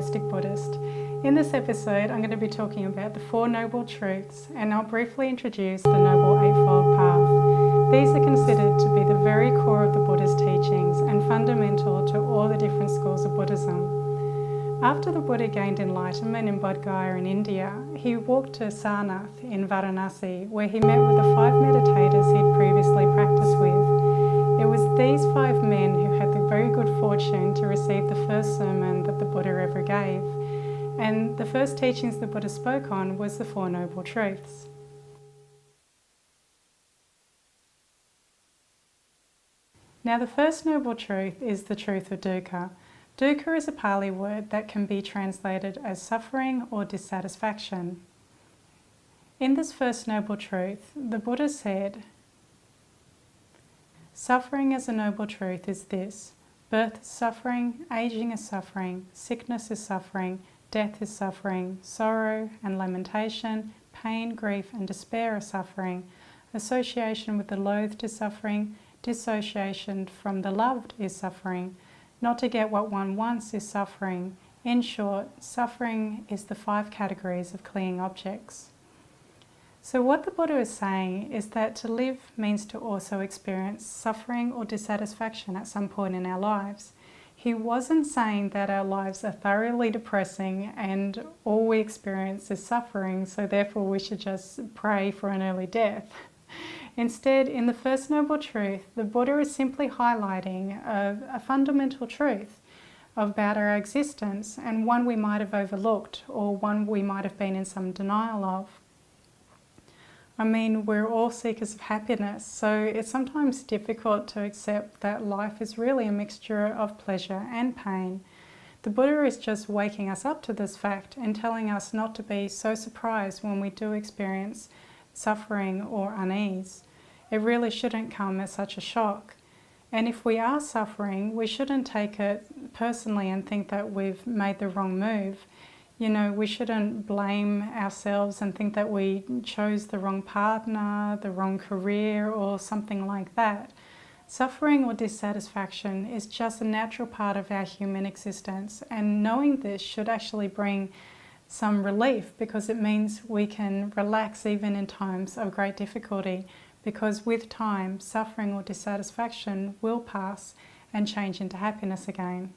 agnostic Buddhist. In this episode, I'm going to be talking about the Four Noble Truths, and I'll briefly introduce the Noble Eightfold Path. These are considered to be the very core of the Buddha's teachings and fundamental to all the different schools of Buddhism. After the Buddha gained enlightenment in Bodh Gaya in India, he walked to Sarnath in Varanasi, where he met with the 5 meditators he'd previously practiced with. It was these 5 men who had the very good fortune to receive the first sermon that the Buddha ever gave. And the first teachings the Buddha spoke on was the Four Noble Truths. Now, the first Noble Truth is the truth of Dukkha. Dukkha is a Pali word that can be translated as suffering or dissatisfaction. In this first Noble Truth, the Buddha said, "Suffering as a noble truth is this: birth is suffering, aging is suffering, sickness is suffering, death is suffering, sorrow and lamentation, pain, grief and despair are suffering, association with the loathed is suffering, dissociation from the loved is suffering, not to get what one wants is suffering. In short, suffering is the 5 categories of clinging objects." So what the Buddha is saying is that to live means to also experience suffering or dissatisfaction at some point in our lives. He wasn't saying that our lives are thoroughly depressing and all we experience is suffering, so therefore we should just pray for an early death. Instead, in the First Noble Truth, the Buddha is simply highlighting a fundamental truth about our existence, and one we might have overlooked or one we might have been in some denial of. I mean, we're all seekers of happiness, so it's sometimes difficult to accept that life is really a mixture of pleasure and pain. The Buddha is just waking us up to this fact and telling us not to be so surprised when we do experience suffering or unease. It really shouldn't come as such a shock. And if we are suffering, we shouldn't take it personally and think that we've made the wrong move. You know, we shouldn't blame ourselves and think that we chose the wrong partner, the wrong career, or something like that. Suffering or dissatisfaction is just a natural part of our human existence, and knowing this should actually bring some relief, because it means we can relax even in times of great difficulty, because with time, suffering or dissatisfaction will pass and change into happiness again.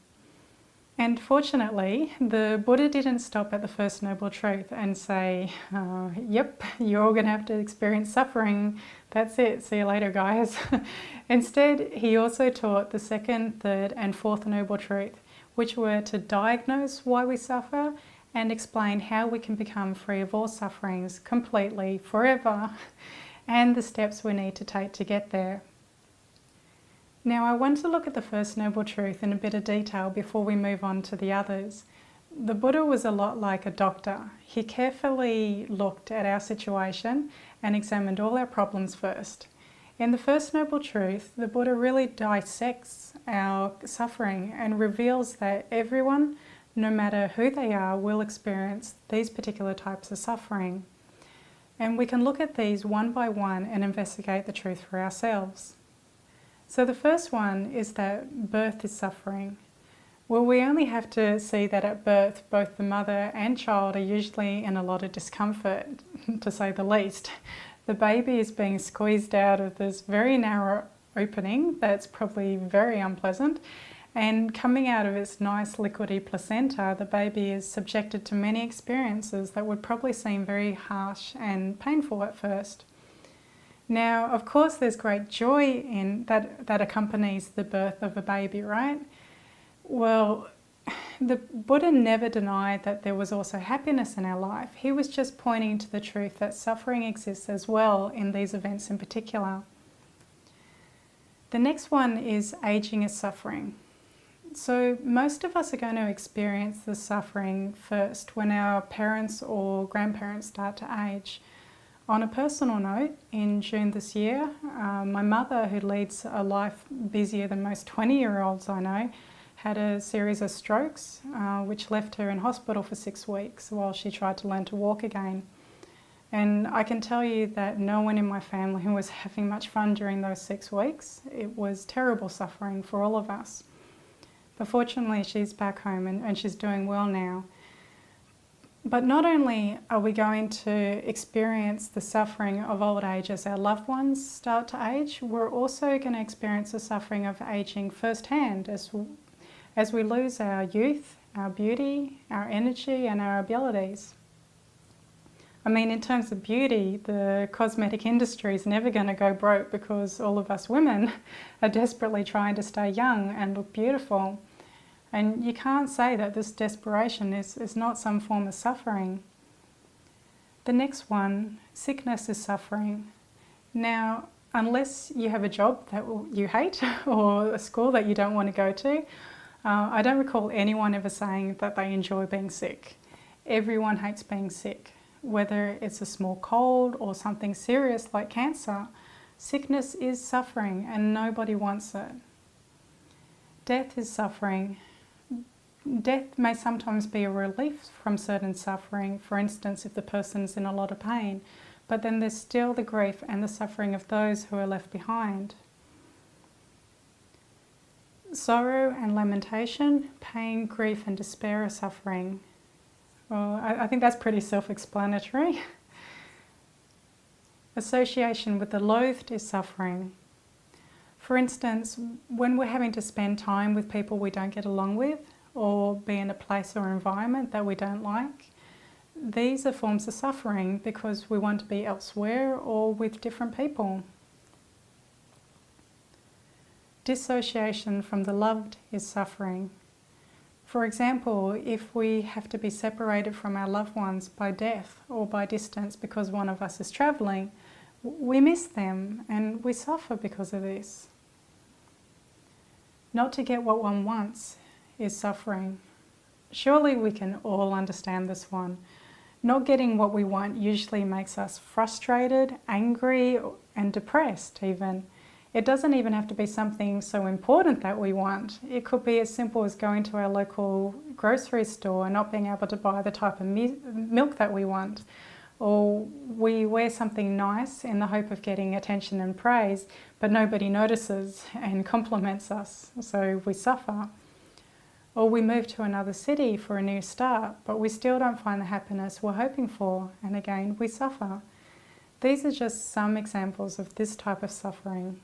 And fortunately, the Buddha didn't stop at the First Noble Truth and say, yep, you're all going to have to experience suffering. That's it. See you later, guys. Instead, he also taught the second, third, and fourth Noble Truth, which were to diagnose why we suffer and explain how we can become free of all sufferings completely, forever, and the steps we need to take to get there. Now, I want to look at the First Noble Truth in a bit of detail before we move on to the others. The Buddha was a lot like a doctor. He carefully looked at our situation and examined all our problems first. In the First Noble Truth, the Buddha really dissects our suffering and reveals that everyone, no matter who they are, will experience these particular types of suffering. And we can look at these one by one and investigate the truth for ourselves. So the first one is that birth is suffering. Well, we only have to see that at birth, both the mother and child are usually in a lot of discomfort, to say the least. The baby is being squeezed out of this very narrow opening that's probably very unpleasant, and coming out of its nice liquidy placenta, the baby is subjected to many experiences that would probably seem very harsh and painful at first. Now, of course, there's great joy in that accompanies the birth of a baby, right? Well, the Buddha never denied that there was also happiness in our life. He was just pointing to the truth that suffering exists as well in these events in particular. The next one is aging is suffering. So most of us are going to experience the suffering first when our parents or grandparents start to age. On a personal note, in June this year, my mother, who leads a life busier than most 20-year-olds I know, had a series of strokes, which left her in hospital for 6 weeks while she tried to learn to walk again. And I can tell you that no one in my family was having much fun during those 6 weeks. It was terrible suffering for all of us. But fortunately she's back home and she's doing well now. But not only are we going to experience the suffering of old age as our loved ones start to age, we're also going to experience the suffering of aging firsthand as we lose our youth, our beauty, our energy and our abilities. I mean, in terms of beauty, the cosmetic industry is never going to go broke because all of us women are desperately trying to stay young and look beautiful. And you can't say that this desperation is not some form of suffering. The next one, sickness is suffering. Now, unless you have a job that you hate or a school that you don't want to go to, I don't recall anyone ever saying that they enjoy being sick. Everyone hates being sick. Whether it's a small cold or something serious like cancer, sickness is suffering and nobody wants it. Death is suffering. Death may sometimes be a relief from certain suffering, for instance if the person's in a lot of pain, but then there's still the grief and the suffering of those who are left behind. Sorrow and lamentation, pain, grief and despair are suffering. Well, I think that's pretty self-explanatory. Association with the loathed is suffering. For instance, when we're having to spend time with people we don't get along with, or be in a place or environment that we don't like, these are forms of suffering because we want to be elsewhere or with different people. Dissociation from the loved is suffering. For example, if we have to be separated from our loved ones by death or by distance because one of us is travelling, we miss them and we suffer because of this. Not to get what one wants is suffering. Surely we can all understand this one. Not getting what we want usually makes us frustrated, angry and depressed even. It doesn't even have to be something so important that we want. It could be as simple as going to our local grocery store and not being able to buy the type of milk that we want. Or we wear something nice in the hope of getting attention and praise, but nobody notices and compliments us, so we suffer. Or we move to another city for a new start, but we still don't find the happiness we're hoping for, and again, we suffer. These are just some examples of this type of suffering.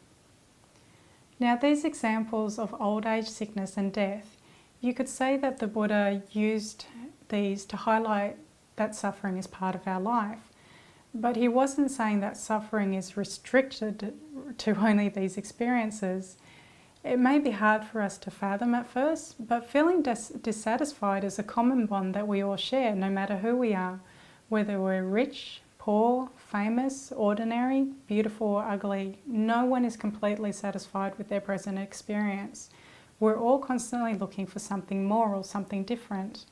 Now, these examples of old age, sickness and death, you could say that the Buddha used these to highlight that suffering is part of our life. But he wasn't saying that suffering is restricted to only these experiences. It may be hard for us to fathom at first, but feeling dissatisfied is a common bond that we all share, no matter who we are, whether we're rich, poor, famous, ordinary, beautiful or ugly. No one is completely satisfied with their present experience. We're all constantly looking for something more or something different.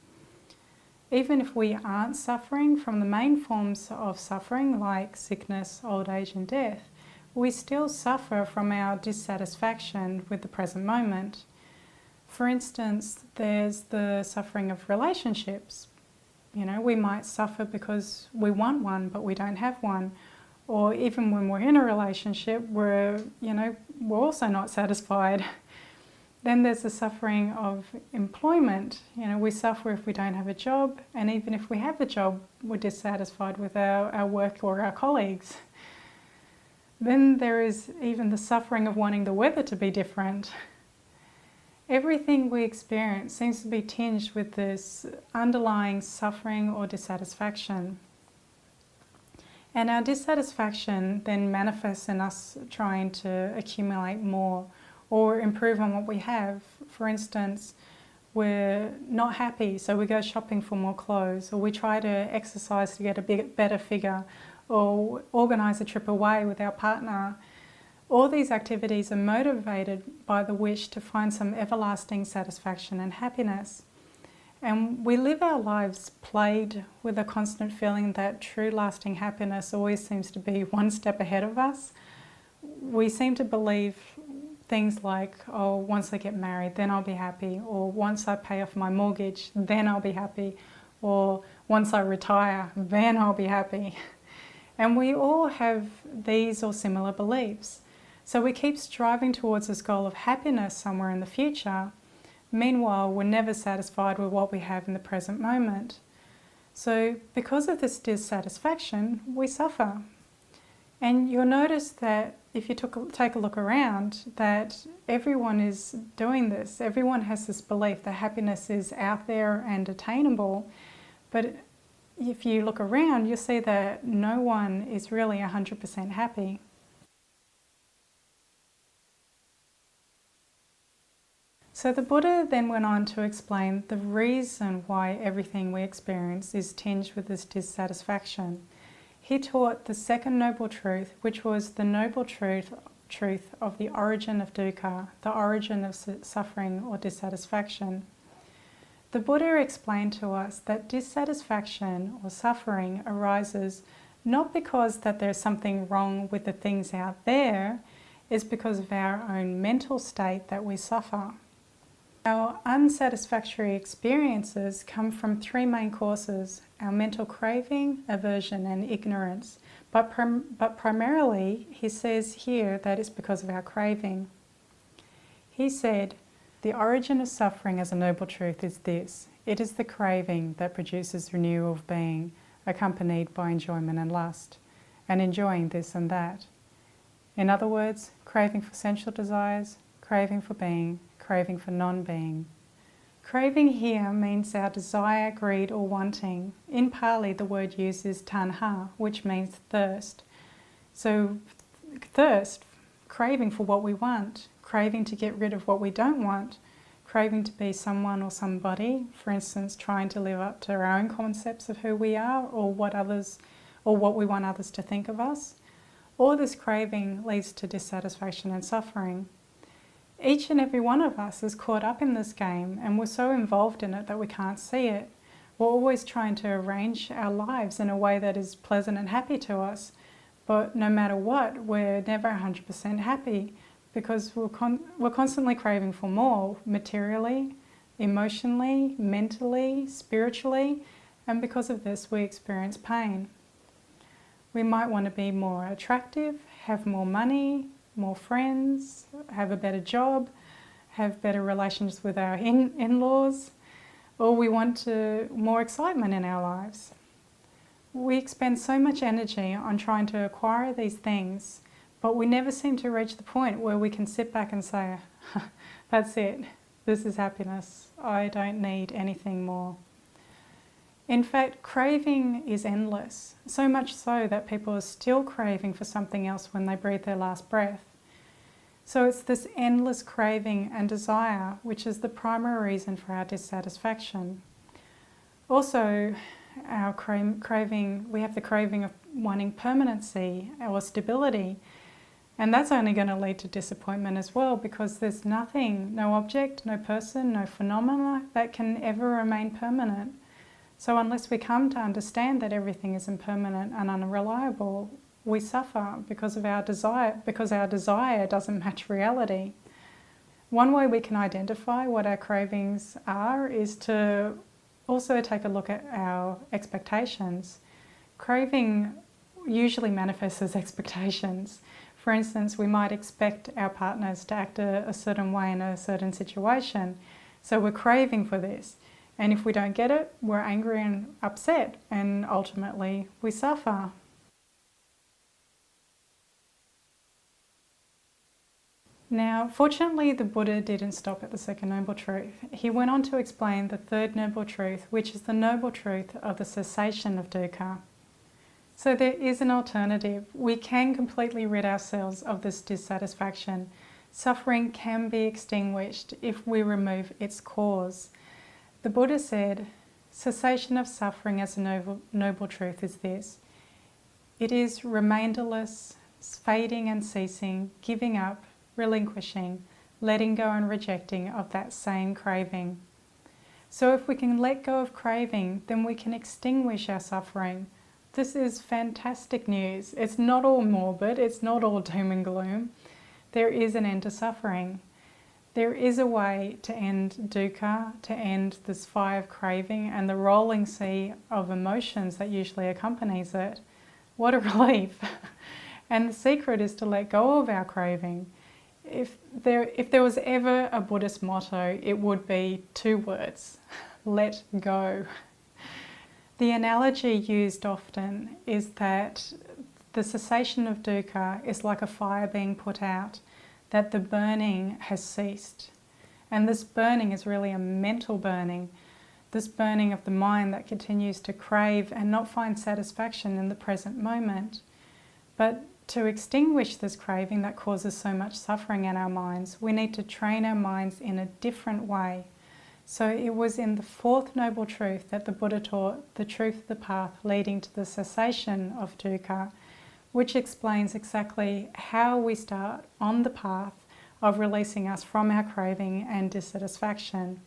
Even if we aren't suffering from the main forms of suffering like sickness, old age and death, we still suffer from our dissatisfaction with the present moment. For instance, there's the suffering of relationships. You know, we might suffer because we want one but we don't have one. Or even when we're in a relationship, we're also not satisfied. Then there's the suffering of employment. You know, we suffer if we don't have a job, and even if we have a job, we're dissatisfied with our work or our colleagues. Then there is even the suffering of wanting the weather to be different. Everything we experience seems to be tinged with this underlying suffering or dissatisfaction. And our dissatisfaction then manifests in us trying to accumulate more or improve on what we have. For instance, we're not happy, so we go shopping for more clothes, or we try to exercise to get a better figure, or organise a trip away with our partner. All these activities are motivated by the wish to find some everlasting satisfaction and happiness. And we live our lives plagued with a constant feeling that true lasting happiness always seems to be one step ahead of us. We seem to believe things like, oh, once I get married, then I'll be happy, or once I pay off my mortgage, then I'll be happy, or once I retire, then I'll be happy. And we all have these or similar beliefs. So we keep striving towards this goal of happiness somewhere in the future, Meanwhile, we're never satisfied with what we have in the present moment. So because of this dissatisfaction, we suffer. And you'll notice that if you take a look around, that everyone is doing this. Everyone has this belief that happiness is out there and attainable. But if you look around, you'll see that no one is really 100% happy. So the Buddha then went on to explain the reason why everything we experience is tinged with this dissatisfaction. He taught the second noble truth, which was the noble truth of the origin of dukkha, the origin of suffering or dissatisfaction. The Buddha explained to us that dissatisfaction or suffering arises not because that there's something wrong with the things out there, it's because of our own mental state that we suffer. Our unsatisfactory experiences come from three main causes: our mental craving, aversion and ignorance. But primarily, he says here that it's because of our craving. He said, the origin of suffering as a noble truth is this: it is the craving that produces renewal of being, accompanied by enjoyment and lust, and enjoying this and that. In other words, craving for sensual desires, craving for being, craving for non-being. Craving here means our desire, greed or wanting. In Pali the word used is tanha, which means thirst. So thirst, craving for what we want, craving to get rid of what we don't want, craving to be someone or somebody, for instance trying to live up to our own concepts of who we are or what we want others to think of us. All this craving leads to dissatisfaction and suffering. Each and every one of us is caught up in this game and we're so involved in it that we can't see it. We're always trying to arrange our lives in a way that is pleasant and happy to us, but no matter what, we're never 100% happy because we're constantly craving for more materially, emotionally, mentally, spiritually, and because of this we experience pain. We might want to be more attractive, have more money, more friends, have a better job, have better relations with our in-laws, or we want more excitement in our lives. We expend so much energy on trying to acquire these things, but we never seem to reach the point where we can sit back and say, that's it, this is happiness, I don't need anything more. In fact, craving is endless, so much so that people are still craving for something else when they breathe their last breath. So it's this endless craving and desire which is the primary reason for our dissatisfaction. Also, our craving, we have the craving of wanting permanency or stability, and that's only going to lead to disappointment as well because there's nothing, no object, no person, no phenomena that can ever remain permanent. So unless we come to understand that everything is impermanent and unreliable, we suffer because of our desire, because our desire doesn't match reality. One way we can identify what our cravings are is to also take a look at our expectations. Craving usually manifests as expectations. For instance, we might expect our partners to act a certain way in a certain situation. So we're craving for this. And if we don't get it, we're angry and upset, and ultimately we suffer. Now, fortunately, the Buddha didn't stop at the second noble truth. He went on to explain the third noble truth, which is the noble truth of the cessation of dukkha. So there is an alternative. We can completely rid ourselves of this dissatisfaction. Suffering can be extinguished if we remove its cause. The Buddha said, cessation of suffering as a noble truth is this: it is remainderless, fading and ceasing, giving up, relinquishing, letting go and rejecting of that same craving. So if we can let go of craving, then we can extinguish our suffering. This is fantastic news. It's not all morbid, it's not all doom and gloom. There is an end to suffering. There is a way to end dukkha, to end this fire of craving and the rolling sea of emotions that usually accompanies it. What a relief. And the secret is to let go of our craving. If there was ever a Buddhist motto, it would be 2 words: let go. The analogy used often is that the cessation of dukkha is like a fire being put out, that the burning has ceased. And this burning is really a mental burning, this burning of the mind that continues to crave and not find satisfaction in the present moment. But to extinguish this craving that causes so much suffering in our minds, we need to train our minds in a different way. So it was in the 4th Noble Truth that the Buddha taught the truth of the path leading to the cessation of dukkha, which explains exactly how we start on the path of releasing us from our craving and dissatisfaction.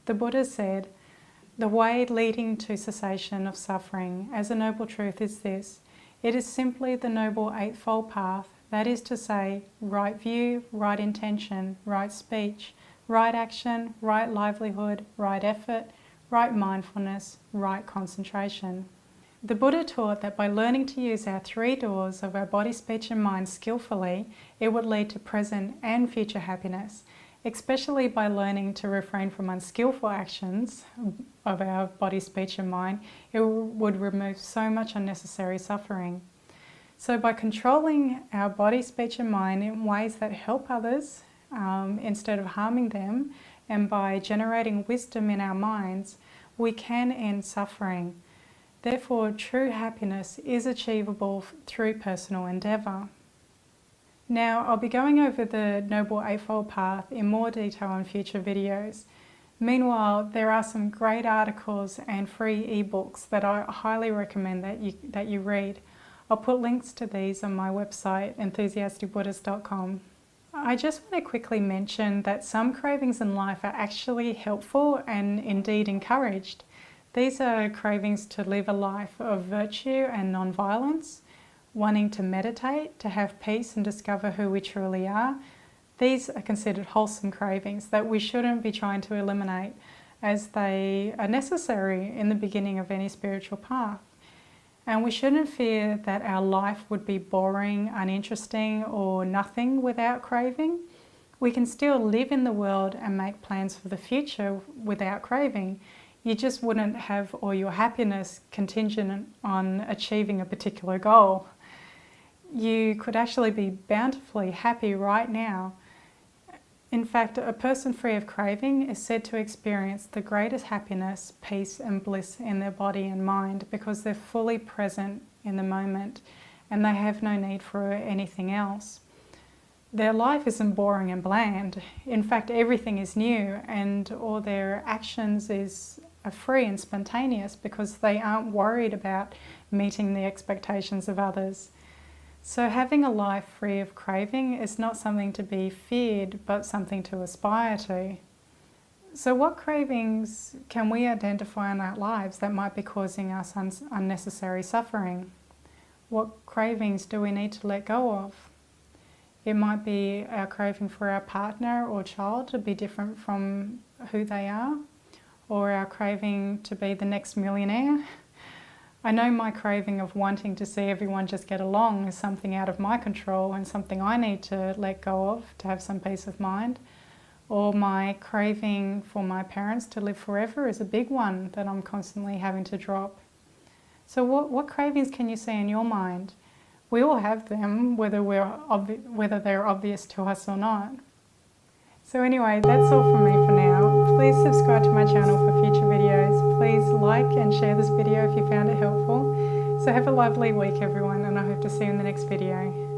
The Buddha said, "The way leading to cessation of suffering as a noble truth is this: it is simply the Noble Eightfold Path, that is to say, right view, right intention, right speech, right action, right livelihood, right effort, right mindfulness, right concentration." The Buddha taught that by learning to use our 3 doors of our body, speech and mind skillfully, it would lead to present and future happiness, especially by learning to refrain from unskillful actions of our body, speech and mind. It would remove so much unnecessary suffering. So by controlling our body, speech and mind in ways that help others instead of harming them, and by generating wisdom in our minds, we can end suffering. Therefore, true happiness is achievable through personal endeavour. Now, I'll be going over the Noble Eightfold Path in more detail in future videos. Meanwhile, there are some great articles and free ebooks that I highly recommend that you read. I'll put links to these on my website, enthusiasticbuddhist.com. I just want to quickly mention that some cravings in life are actually helpful and indeed encouraged. These are cravings to live a life of virtue and non-violence, wanting to meditate, to have peace and discover who we truly are. These are considered wholesome cravings that we shouldn't be trying to eliminate, as they are necessary in the beginning of any spiritual path. And we shouldn't fear that our life would be boring, uninteresting, or nothing without craving. We can still live in the world and make plans for the future without craving. You just wouldn't have all your happiness contingent on achieving a particular goal. You could actually be bountifully happy right now. In fact, a person free of craving is said to experience the greatest happiness, peace and bliss in their body and mind because they're fully present in the moment and they have no need for anything else. Their life isn't boring and bland. In fact, everything is new, and all their actions are free and spontaneous because they aren't worried about meeting the expectations of others. So having a life free of craving is not something to be feared, but something to aspire to. So what cravings can we identify in our lives that might be causing us unnecessary suffering? What cravings do we need to let go of? It might be our craving for our partner or child to be different from who they are, or our craving to be the next millionaire. I know my craving of wanting to see everyone just get along is something out of my control and something I need to let go of to have some peace of mind. Or my craving for my parents to live forever is a big one that I'm constantly having to drop. So what cravings can you see in your mind? We all have them, whether they're obvious to us or not. So anyway, that's all from me for now. Please subscribe to my channel for future videos. Please like and share this video if you found it helpful. So have a lovely week everyone, and I hope to see you in the next video.